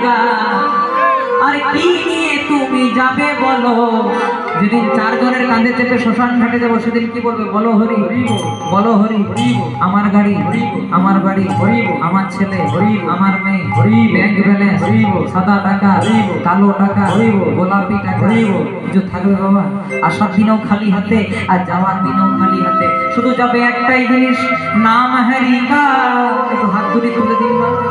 जाएगा। আর কি নিয়ে তুমি যাবে বলো? যেদিন চারজনের কাঁধে চেপে শ্মশান ঘাটে যাবো সেদিন কি বলবে? বলো হরি বলো হরি, আমার গাড়ি আমার বাড়ি, আমার ছেলে আমার মেয়ে, ব্যাংক ব্যালেন্স সাদা টাকা কালো টাকা গোলাপি টাকা কিছু থাকবে বাবা? আসার দিনও খালি হাতে আর যাওয়ার দিনও খালি হাতে, শুধু যাবে একটাই জিনিস, নাম হরিকা। একটু হাত দুটি তুলে দিন বাবা,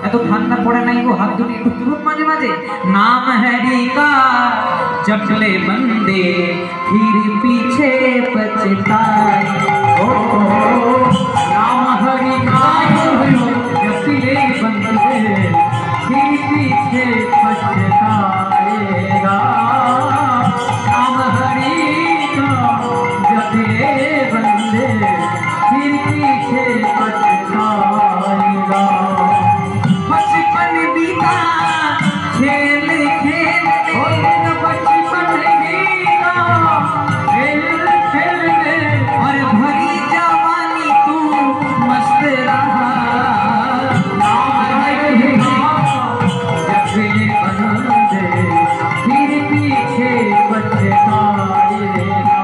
এত ঠান্ডা পড়ে নাই গো, হাত দুটি একটু তুলুন মাঝে মাঝে। नाम हरि का जब चले बंदे फिर पीछे पछताए। ओ नाम हरि का जब चले बंदे फिर पीछे पछताएगा। नाम हरि का जब चले बंदे फिर पीछे पछताएगा। बचपन बीता खेल खेल बचपन बीता खेल खेल में, और भरी जवानी तू मस्त रहा। नाम हरि का जब चले बंदे फिर पीछे पछताएगा।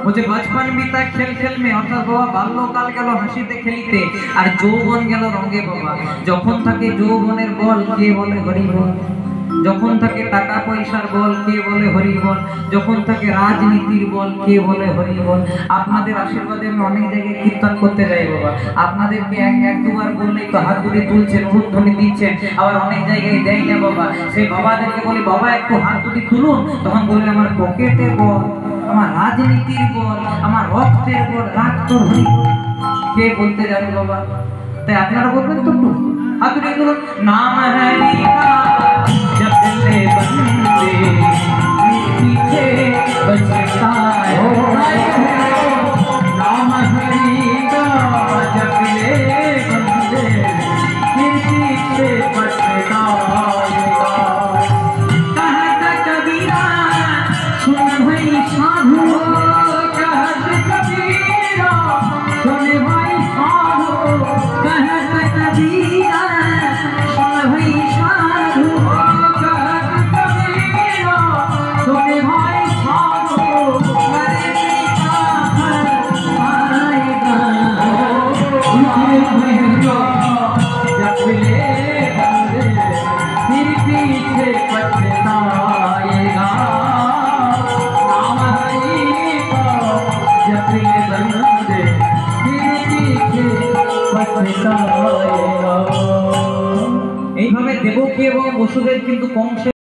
मुझे बचपन बीता खेल खेल में, অর্থাৎ বাবা বাল্যকাল গেল হাসিতে খেলিতে আর যৌবন গেল রঙে বাবা। যখন থাকে যৌবনের বল কে বলে হরি বল, যখন থাকে টাকা পয়সার বল কে বলে হরি বল, যখন থাকে রাজনীতির বল কে বলে হরি বল। আপনাদের আশীর্বাদে আমি অনেক জায়গায় কীর্তন করতে যাই বাবা, আপনাদেরকে এক দুবার বললেই তো হাত দুটি তুলছেন, উদ্ধ্বনি দিচ্ছেন, আবার অনেক জায়গায় দেয় না বাবা। সেই বাবাদেরকে বলি বাবা একটু হাত দুটি তুলুন, তখন বলবে আমার পকেটের বল, আমার রাজনীতির বল, আমার রক্তের বল, রক্ত হরি কে বলতে যাবে বাবা? তাই আপনারা বলবেন তো একটু হাত তুলে বলুন, নাম হরি का जब चले बंदे पीछे पछताएगा। नाम हरि का जब चले बंदे फिर पीछे पछताएगा। कहत कबीरा सुन भाई साधु, कहत कबीरा सुन भाई साधु, कहत कबीरा सुन भाई साधु, कहत कबीरा सुन भाई साधु, मरे का आएगा। जब चले बंदे फिर पीछे पछताएगा। नाम हरि का जब चले बंदे फिर पीछे पछताएगा। এইভাবে দেবকী এবং বসুদেব কিন্তু কংসের